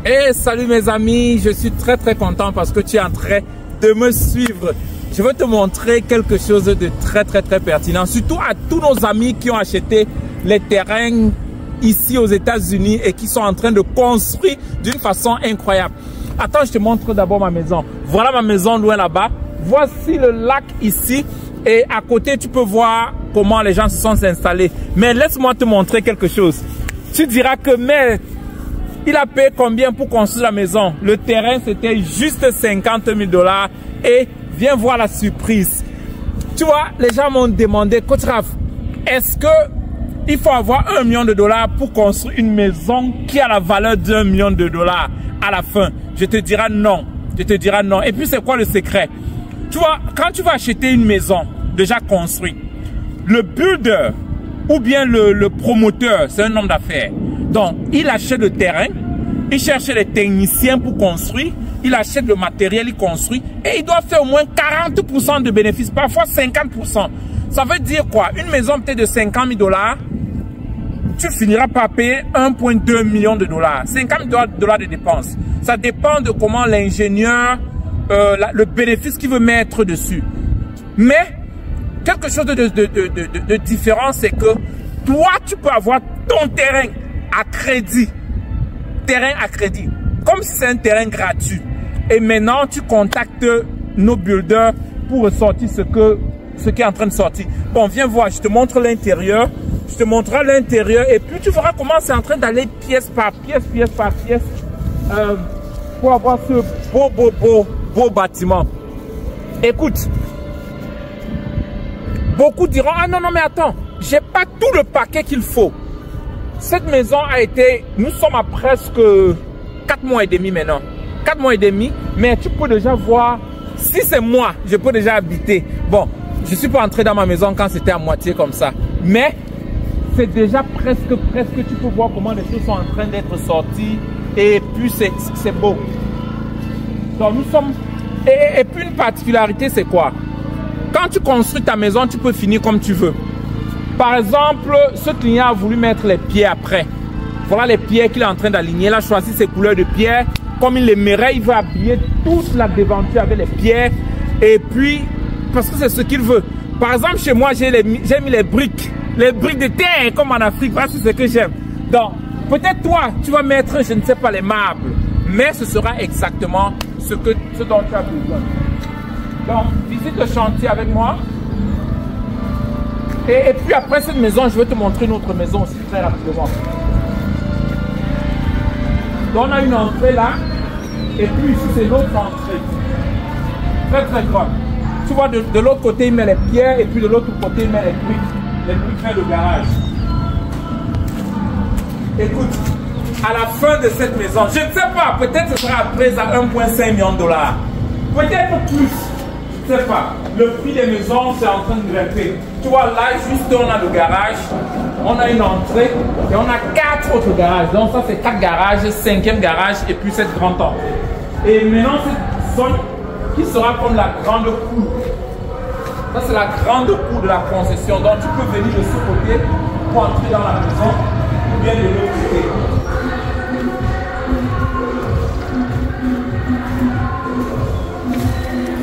Hey, salut mes amis, je suis très content parce que tu es en train de me suivre. Je veux te montrer quelque chose de très pertinent, surtout à tous nos amis qui ont acheté les terrains ici aux États-Unis et qui sont en train de construire d'une façon incroyable. Attends, je te montre d'abord ma maison. Voilà ma maison loin là-bas. Voici le lac ici et à côté tu peux voir comment les gens se sont installés. Mais laisse-moi te montrer quelque chose. Tu diras que mais il a payé combien pour construire la maison? Le terrain, c'était juste 50 000 $ et viens voir la surprise. Tu vois, les gens m'ont demandé, Coach Raph, est-ce que il faut avoir $1 million pour construire une maison qui a la valeur d'$1 million à la fin? Je te dirai non. Je te dirai non. Et puis, c'est quoi le secret? Tu vois, quand tu vas acheter une maison déjà construite, le builder ou bien le promoteur, c'est un homme d'affaires. Donc, il achète le terrain, il cherche les techniciens pour construire, il achète le matériel, il construit et il doit faire au moins 40% de bénéfices, parfois 50%. Ça veut dire quoi? Une maison peut-être de 50 000 $, tu finiras par payer 1,2 million $. 50 000 $ de dépenses. Ça dépend de comment l'ingénieur, le bénéfice qu'il veut mettre dessus. Mais, quelque chose de différent, c'est que toi, tu peux avoir ton terrain à crédit. Terrain à crédit. Comme si c'est un terrain gratuit. Et maintenant, tu contactes nos builders pour ressortir ce qui est en train de sortir. Bon, viens voir, je te montre l'intérieur. Je te montrerai l'intérieur et puis tu verras comment c'est en train d'aller pièce par pièce, pour avoir ce beau bâtiment. Écoute, beaucoup diront, ah non, mais attends, j'ai pas tout le paquet qu'il faut. Cette maison a été, nous sommes à presque 4 mois et demi maintenant. 4 mois et demi, mais tu peux déjà voir, si c'est moi, je peux déjà habiter. Bon, je suis pas entré dans ma maison quand c'était à moitié comme ça. Mais, c'est déjà presque, tu peux voir comment les choses sont en train d'être sorties. Et puis, c'est beau. Donc, nous sommes... Et puis, une particularité, c'est quoi? Quand tu construis ta maison, tu peux finir comme tu veux. Par exemple, ce client a voulu mettre les pierres après. Voilà les pierres qu'il est en train d'aligner. Il a choisi ses couleurs de pierre. Comme il aimerait, il va habiller toute la devanture avec les pierres. Et puis, parce que c'est ce qu'il veut. Par exemple, chez moi, j'ai mis les briques. Les briques de terre, comme en Afrique, parce que c'est ce que j'aime. Donc, peut-être toi, tu vas mettre, je ne sais pas, les marbles. Mais ce sera exactement ce dont tu as besoin. Donc, visite le chantier avec moi. Et puis après cette maison, je vais te montrer une autre maison aussi très rapidement. Donc on a une entrée là. Et puis ici c'est l'autre entrée. Très grande. Tu vois, de l'autre côté il met les pierres et puis de l'autre côté il met les briques. Les briques fait le garage. Écoute, à la fin de cette maison, je ne sais pas, peut-être ce sera après à 1,5 million $. Peut-être plus. Je ne sais pas. Le prix des maisons, c'est en train de grimper. Tu vois, là, juste on a le garage, on a une entrée et on a 4 autres garages. Donc ça, c'est 4 garages, 5e garage et puis cette grande entrée. Et maintenant, cette zone qui sera comme la grande cour. Ça, c'est la grande cour de la concession. Donc, tu peux venir de ce côté pour entrer dans la maison ou bien de l'autre côté.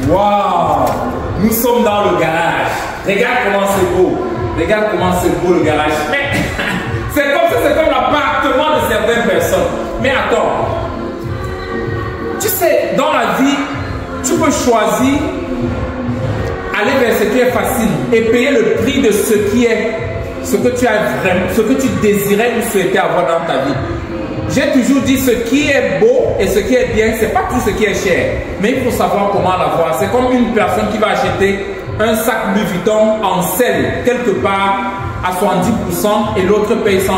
Waouh! Nous sommes dans le garage. Regarde comment c'est beau. Regarde comment c'est beau le garage. Mais c'est comme l'appartement de certaines personnes. Mais attends. Tu sais, dans la vie, tu peux choisir aller vers ce qui est facile et payer le prix de ce que tu as vraiment, ce que tu désirais ou souhaitais avoir dans ta vie. J'ai toujours dit ce qui est beau et ce qui est bien, c'est pas tout ce qui est cher. Mais il faut savoir comment l'avoir. C'est comme une personne qui va acheter un sac Louis Vuitton en selle quelque part à 70% et l'autre paye 100%.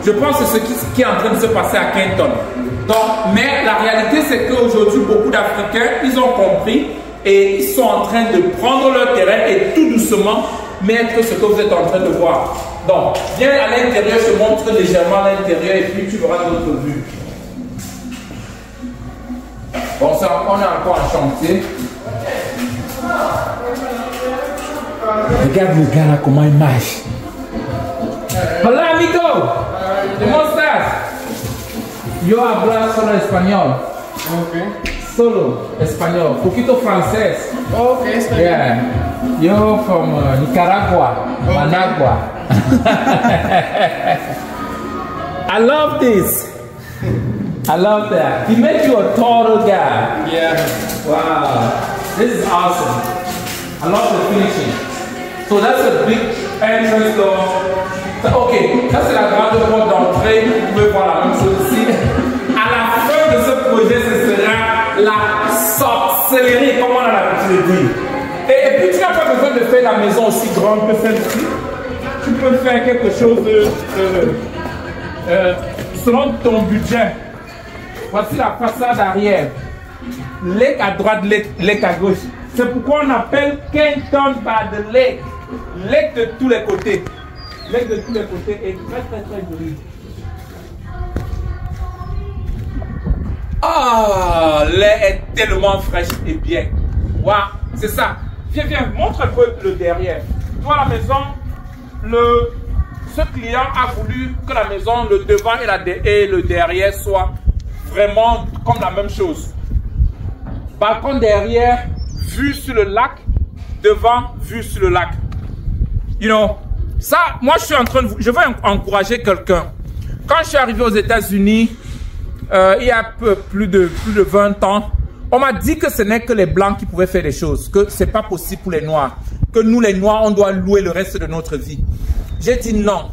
Je pense que c'est ce qui est en train de se passer à Kenton. Donc, mais la réalité c'est qu'aujourd'hui beaucoup d'Africains, ils ont compris et ils sont en train de prendre leur terrain et tout doucement mettre ce que vous êtes en train de voir. Donc, viens à l'intérieur, je te montre légèrement l'intérieur et puis tu verras d'autres vues. Bon, ça, on est encore en chantier. Regarde le gars là, comment il marche. Hola, amigo! Comment ça? Yo hablo solo español. Ok. Solo español. Poquito francés. Ok, está bien. Yeah. Yo from Nicaragua. Okay. Managua. I love this. I love that. He made you a total guy. Yeah. Wow. This is awesome. I love the finishing. So that's a big entrance door. Ok, ça c'est la grande porte d'entrée. Vous pouvez voir la même chose ici. À la fin de ce projet, ce sera la sorcellerie, comme on a l'habitude de dire. Et puis tu n'as pas besoin de faire la maison aussi grande que celle-ci. Tu peux faire quelque chose selon ton budget. Voici la façade arrière. Lake à droite, lake à gauche. C'est pourquoi on appelle Kenton by the Lake. Lake de tous les côtés. Lake de tous les côtés est très très très joli. Ah, l'air est tellement fraîche et bien. Waouh, c'est ça. Viens, montre un peu le derrière. Tu vois la maison, ce client a voulu que la maison, le devant et le derrière soient vraiment comme la même chose. Balcon derrière, vue sur le lac, devant, vue sur le lac. You know, ça, moi je suis en train de je veux encourager quelqu'un. Quand je suis arrivé aux États-Unis, il y a plus de 20 ans, on m'a dit que ce n'est que les Blancs qui pouvaient faire des choses, que c'est pas possible pour les Noirs, que nous les Noirs, on doit louer le reste de notre vie. J'ai dit non,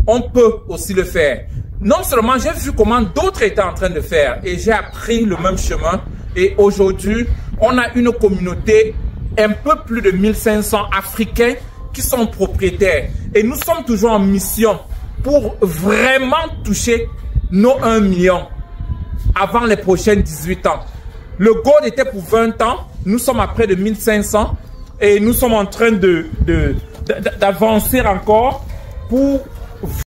on peut aussi le faire. Non seulement j'ai vu comment d'autres étaient en train de faire et j'ai appris le même chemin et aujourd'hui, on a une communauté un peu plus de 1500 Africains qui sont propriétaires et nous sommes toujours en mission pour vraiment toucher nos 1 million avant les prochaines 18 ans. Le goal était pour 20 ans, nous sommes à près de 1500 et nous sommes en train d'avancer encore pour